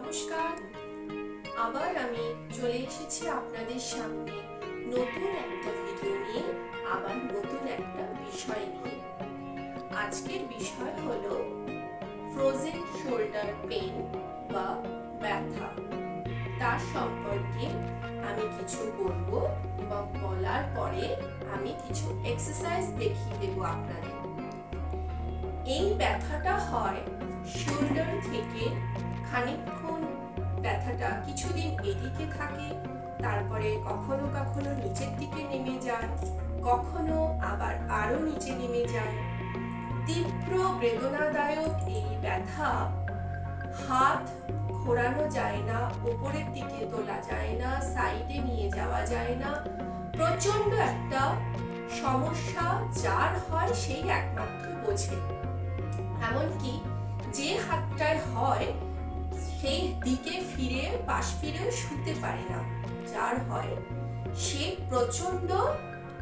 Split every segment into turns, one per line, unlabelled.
নমস্কার, আবার আমি চলে এসেছি আপনাদের সামনে নতুন একটা ভিডিও নিয়ে, আবার নতুন একটা বিষয় নিয়ে। আজকের বিষয় হলো ফ্রোজেন শোল্ডার পেন বা ব্যথা। তার সম্পর্কে আমি কিছু বলবো এবং বলার পরে আমি কিছু এক্সারসাইজ দেখিয়ে দেব আপনাদের। এই ব্যথাটা হয় শোল্ডার থেকে খানিকক্ষণ ব্যথাটা কিছুদিন এদিকে থাকে, তারপরে কখনো কখনো নিচের দিকে নেমে যায়, কখনো আবার আরো নিচে নেমে যায়। তীব্র বেদনাদায়ক এই ব্যথা, হাত ঘোরানো যায় না, উপরের দিকে তোলা যায় না, সাইডে নিয়ে যাওয়া যায় না। প্রচন্ড একটা সমস্যা, যার হয় সেই একমাত্র বোঝে। এমনকি যে হাতটায় হয় সেই দিকে ফিরে পাশ ফিরে শুতে পারে না, যার হয় সে প্রচন্ড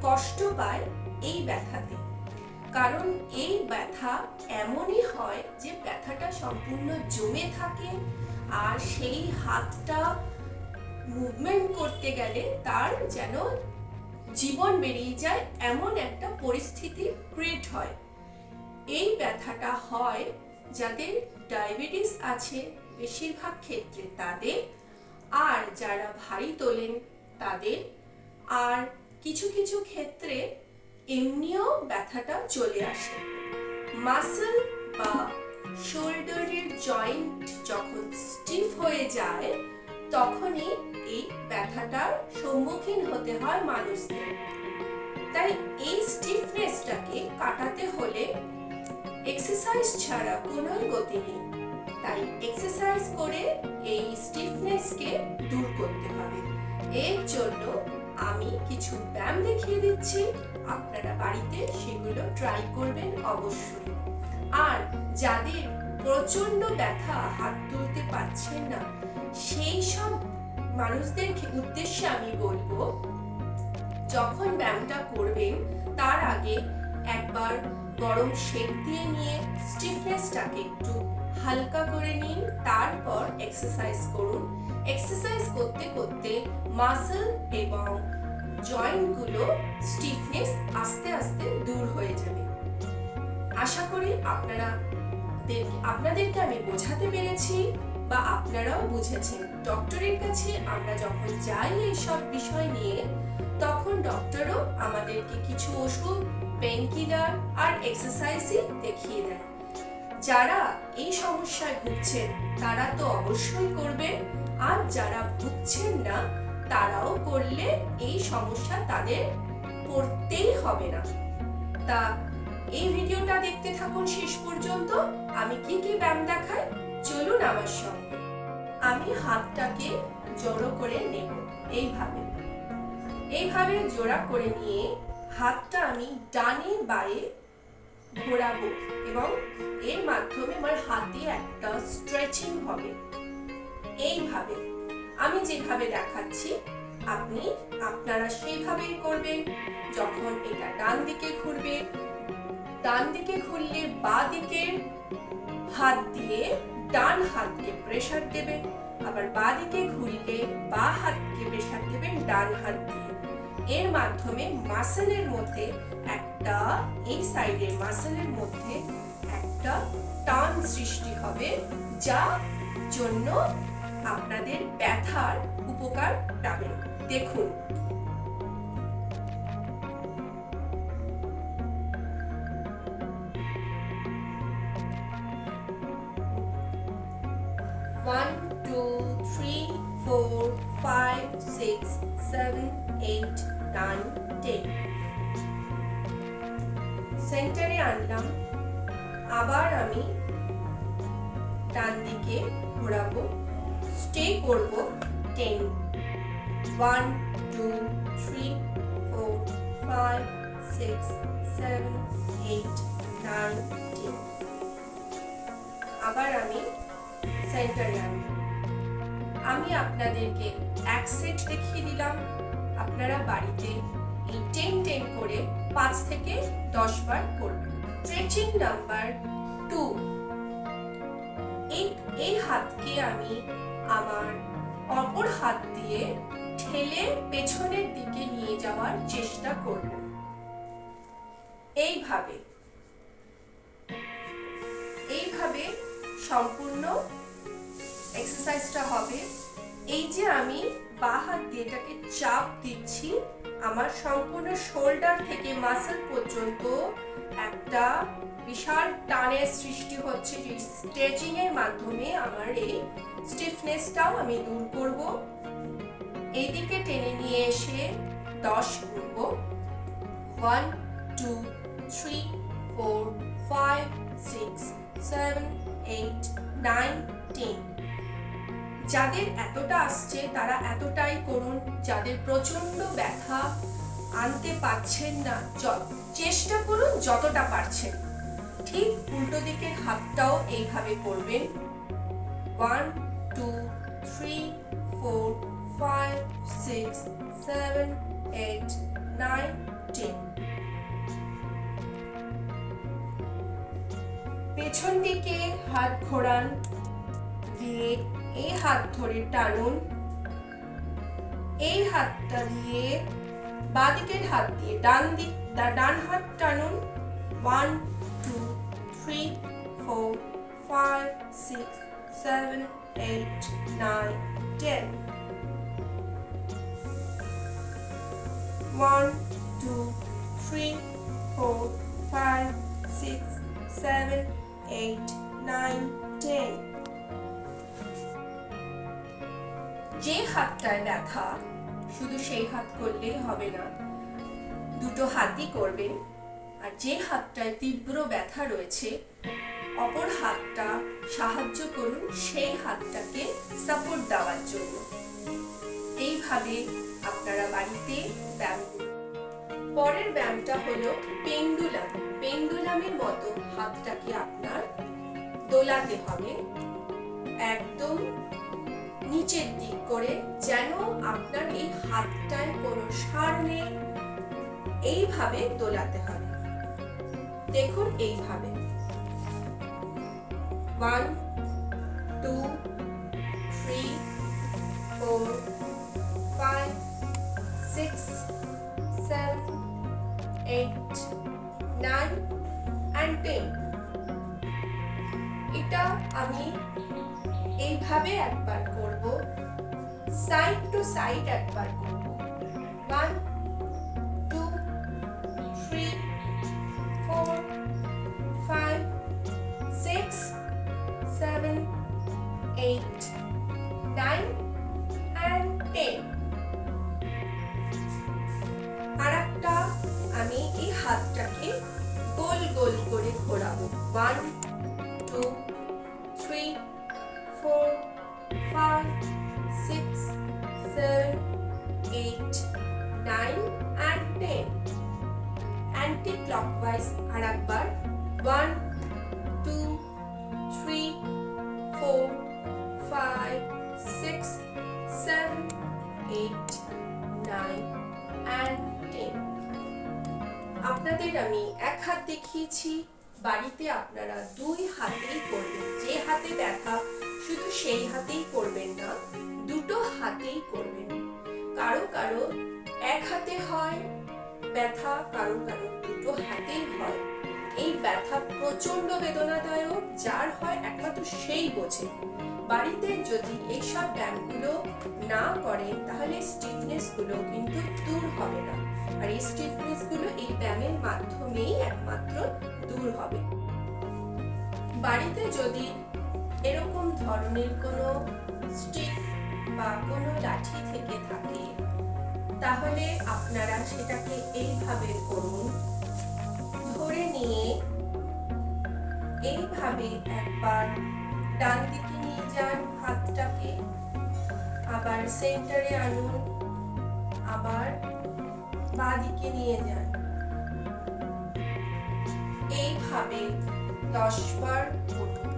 কষ্ট পায় এই ব্যথাতে। কারণ এই ব্যথা এমনই হয় যে ব্যথাটা সম্পূর্ণ জমে থাকে, আর সেই হাতটা মুভমেন্ট করতে গেলে তার যেন জীবন বেরিয়ে যায়, এমন একটা পরিস্থিতি ক্রিয়েট হয়। এই ব্যথাটা হয় যাদের ডায়াবেটিস আছে বেশিরভাগ ক্ষেত্রে তাদের, আর যারা ভারী তোলেন তাদের, আর কিছু কিছু ক্ষেত্রে এমনিও ব্যথাটা চলে আসে। মাসল বা শোল্ডারের জয়েন্ট যখন স্টিফ হয়ে যায় তখনই এই ব্যথাটার সম্মুখীন হতে হয় মানুষদের। তাই এই স্টিফনেসটাকে কাটাতে হলে এক্সারসাইজ ছাড়া কোনো গতি নেই। তাই এক্সারসাইজ করে এই স্টিফনেসকে দূর করতে হবে। এর জন্য আমি কিছু ব্যায়াম দেখিয়ে দিচ্ছি, আপনারা বাড়িতে সেগুলো ট্রাই করবেন অবশ্যই। আর যাদের প্রচন্ড ব্যথা, হাত তুলতে পারছেন না, সেই সব মানুষদের উদ্দেশ্যে আমি বলবো, যখন ব্যায়ামটা করবেন তার আগে একবার গরম সেক দিয়ে নিয়ে স্টিফনেসটাকে একটু হালকা করে নিন, তারপর এক্সারসাইজ করুন। এক্সারসাইজ করতে করতে মাসল এবং জয়েন্টগুলো স্টিফনেস আস্তে আস্তে দূর হয়ে যাবে। আশা করি আপনাদেরকে আমি বোঝাতে পেরেছি বা আপনারাও বুঝেছেন। ডক্টরের কাছে আমরা যখন যাই এইসব বিষয় নিয়ে, তখন ডক্টরও আমাদেরকে কিছু ওষুধ, পেন কিলার আর এক্সারসাইজই দেখিয়ে দেয়। যারা এই সমস্যায় ভুগছেন তারা তো অবশ্যই করবেন, আর যারা ভুগছেন না তারাও করলে এই সমস্যা তাদের পড়তেই হবে না। তা এই ভিডিওটা দেখতে থাকুন শেষ পর্যন্ত। আমি কি কি ব্যায়াম দেখাই, চলুন আমার সঙ্গে। আমি হাতটাকে জড়ো করে নেব, এইভাবে জোড়া করে নিয়ে হাতটা আমি ডানে বাঁয়ে ঘোরাবো এবং এর মাধ্যমে আমার হাতে একটা স্ট্রেচিং হবে। এইভাবে আমি যেভাবে দেখাচ্ছি আপনারা সেইভাবেই করবেন। যখন এটা ডান দিকে ঘুরবে, ডান দিকে ঘুরলে বাঁ দিকের হাত দিয়ে ডান হাতকে প্রেসার দেবেন, আবার বাঁ দিকে ঘুরলে বাঁ হাতকে প্রেসার দেবেন ডান হাত দিয়ে। এর মাধ্যমে মাসলের মধ্যে একটা, এই সাইডের মাসলের মধ্যে একটা টান সৃষ্টি হবে, যা জন্য আপনাদের ব্যথার উপকার পাবেন। দেখুন, One, two, three, four, five, six, seven, 8, 9, 10। সেন্টারে আনলাম, আবার আমি ডান দিকে ঘোরাবো, স্টে করব 10। 1, 2, 3, 4, 5, 6, 7, 8, 9, 10। আবার আমি সেন্টারে আনবো। আমি আপনাদেরকে এক সেট দেখিয়ে দিলাম, আপনারা বাড়িতে এই 10-10 করে 5 থেকে 10 বার করবেন। স্ট্রেচিং নাম্বার 2, এই এই হাতকে আমি আমার অপর হাত দিয়ে ঠেলে পেছনের দিকে নিয়ে যাওয়ার চেষ্টা করব। এইভাবে সম্পূর্ণ এক্সারসাইজটা হবে। এই যে আমি বাঁ হাত দিয়ে এটাকে চাপ দিচ্ছি, আমার সম্পূর্ণ শোল্ডার থেকে মাসল পর্যন্ত একটা বিশাল টানের সৃষ্টি হচ্ছে, যে স্ট্রেচিং এর মাধ্যমে আমার এই স্টিফনেসটাও আমি দূর করব। এইদিকে টেনে নিয়ে এসে 10 গুনব। 1 2 3 4 5 6 7 8 9 10। যাদের এতটা আসছে তারা এতটাই করুন। যাদের প্রচন্ড ব্যথা আনতে পারছেন না, চেষ্টা করুন যতটা পারছেন। ঠিক উল্টো দিকের হাতটাও এইভাবে করবেন। 1 2 3 4 5 6 7 8 9 10। পেছন দিকে হাত ঘোরান, দিয়ে এই হাত ধরে টানুন। এই হাতটা দিয়ে বাঁ দিকের হাত দিয়ে ডান হাত টানুন। 1 2 3 4 5 6 7 8 9 10। 1 2 3 4 5 6 7 8 9 10। যে হাতটায় ব্যথা শুধু সেই হাত করলেই হবে না, দুটো হাতই করবেন। আর যে হাতটায় তীব্র ব্যথা রয়েছে, অপর হাতটা সাহায্য করুন সেই হাতটাকে সাপোর্ট দেওয়ার জন্য। এইভাবে আপনারা বাড়িতে ব্যায়াম করুন। পরের ব্যায়ামটা হলো পেন্ডুলাম। পেন্ডুলামের মতো হাতটাকে আপনার দোলাতে হবে একদম নিচের দিক করে, যেন আপনার এই হাতটায় কোনো সার নেই। এইভাবে দোলাতে হবে। দেখুন এইভাবে। 1 2 3 4 5 6 7 8 9 and 10। এটা আমি এইভাবে একবার করব, সাইড টু সাইড একবার করব। 1 2 3 4 5 6 7 8 9 and 10। আরেকটা আমি এই হাতটাকে গোল গোল করে ঘোরাবো। 1 2 3 4 5 6 7 8 9 and 10। অ্যান্টি ক্লকওয়াইজ আরেকবার। 1 2 3 4 5 6 7 8 9 and 10। আপনাদের আমি এক হাত দেখিয়েছি, বাড়িতে আপনারা দুই হাতেই করবেন। যে হাতে ব্যথা শুধু সেই হাতেই করবেন না, দুটো হাতেই করবেন। কারো কারো এক হাতে হয় ব্যথা, কারো কারো দুটো হাতেই হয়। এই ব্যথা প্রচন্ড বেদনাদায়ক, যার হয় একমাত্র সেই বোঝে। বাড়িতে যদি এইসব ব্যায়ামগুলো না করেন তাহলে স্টিফনেস গুলো কিন্তু দূর হবে না। আর এই স্টিফনেস গুলো এই ব্যায়ামের মাধ্যমেই একমাত্র দূর হবে। বাড়িতে যদি এরকম ধরনের কোনো স্টিক বা কোনো লাঠি থেকে থাকে, তাহলে আপনারা সেটাকে এইভাবে করুন। ধরে নিয়ে এইভাবে একবার ডান দিকে নিয়ে যান হাতটাকে, আবার সেন্টারে আনুন, আবার বাঁ দিকে নিয়ে যান। এইভাবে 10 বার করুন।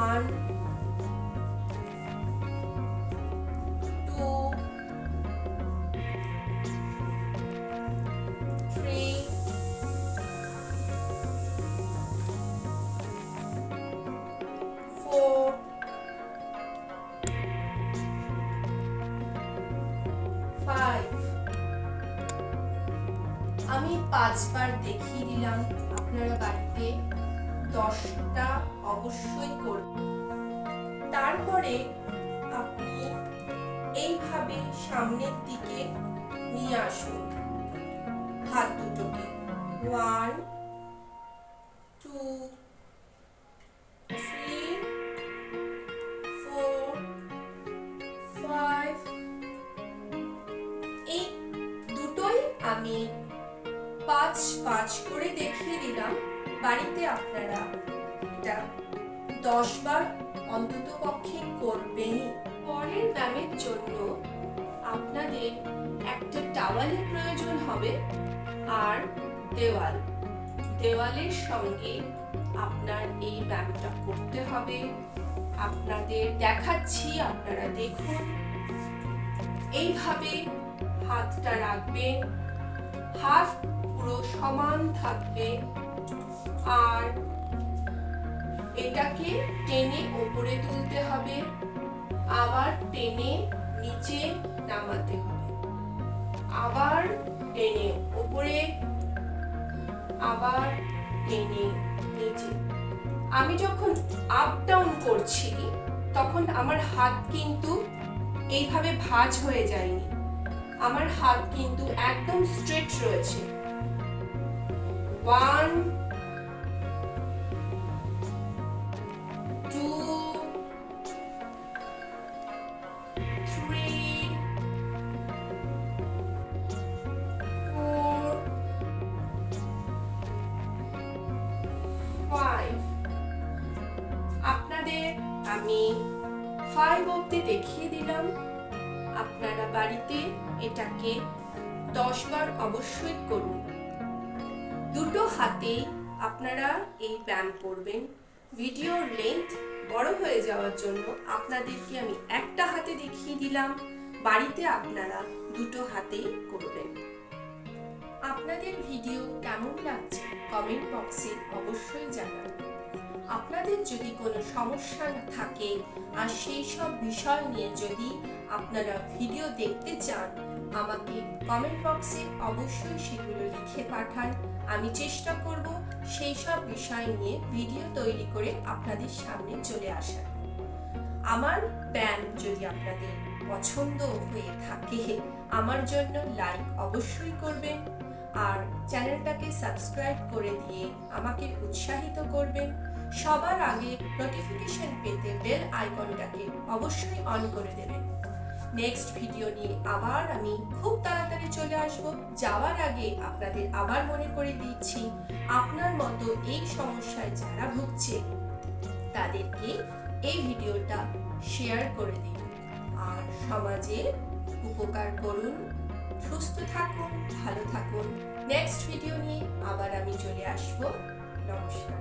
1 2 3 4 5বার দেখিয়ে দিলাম, আপনারা বাড়িতে 10টা অবশ্যই করবেন। তারপরে আপনি এইভাবে সামনের দিকে নিয়ে আসুন হাত দুটোকে। 1 2 3 4 5। এই দুটোই আমি 5 করে দেখিয়ে দিলাম। বাড়িতে আপনারা এটা 10 বার অন্তত পক্ষে করবেনই। পরের ব্যায়ামের জন্য আপনাদের একটা টাওয়ালের প্রয়োজন হবে আর দেওয়ালের সঙ্গে আপনার এই ব্যায়ামটা করতে হবে। আপনাদের দেখাচ্ছি, আপনারা দেখুন। এইভাবে হাতটা রাখবেন, হাত পুরো সমান থাকবে, আর এটাকে টেনে উপরে তুলতে হবে, আবার টেনে নিচে নামাতে হবে, আবার টেনে উপরে, আবার টেনে নিচে। আমি যখন আপ ডাউন করছি তখন আমার হাত কিন্তু এইভাবে ভাঁজ হয়ে যায়নি, আমার হাত কিন্তু একদম স্ট্রেট রয়েছে। 1 2 3 4 5। আপনাদের আমি 5 অবধি দেখিয়ে দিলাম। আপনারা বাড়িতে এটাকে 10 বার অবশ্যই করুন। দুটো হাতে আপনারা এই ব্যায়াম করবেন। ভিডিওর লেন্থ বড় হয়ে যাওয়ার জন্য আপনাদেরকে আমি একটা হাতে দেখিয়ে দিলাম, বাড়িতে আপনারা দুটো হাতেই করবেন। আপনাদের ভিডিও কেমন লাগছে কমেন্ট বক্সে অবশ্যই জানান। আপনাদের যদি কোনো সমস্যা থাকে আর সেই সব বিষয় নিয়ে যদি আপনারা ভিডিও দেখতে চান, আমাকে কমেন্ট বক্সে অবশ্যই সেগুলো লিখে পাঠান। আমি চেষ্টা করব সেই সব বিষয় নিয়ে ভিডিও তৈরি করে আপনাদের সামনে চলে আসার। আমার ব্যায়াম যদি আপনাদের পছন্দ হয়ে থাকে, আমার জন্য লাইক অবশ্যই করবেন, আর চ্যানেলটাকে সাবস্ক্রাইব করে দিয়ে আমাকে উৎসাহিত করবেন। সবার আগে নোটিফিকেশন পেতে বেল আইকনটাকে অবশ্যই অন করে দেবেন। নেক্সট ভিডিও নিয়ে আবার আমি খুব তাড়াতাড়ি চলে আসব। যাওয়ার আগে আপনাদের আবার মনে করে দিচ্ছি, আপনার মতো এই সমস্যায় যারা ভুগছে তাদেরকে এই ভিডিওটা শেয়ার করে দিন আর সমাজে উপকার করুন। সুস্থ থাকুন, ভালো থাকুন। নেক্সট ভিডিও নিয়ে আবার আমি চলে আসব। নমস্কার।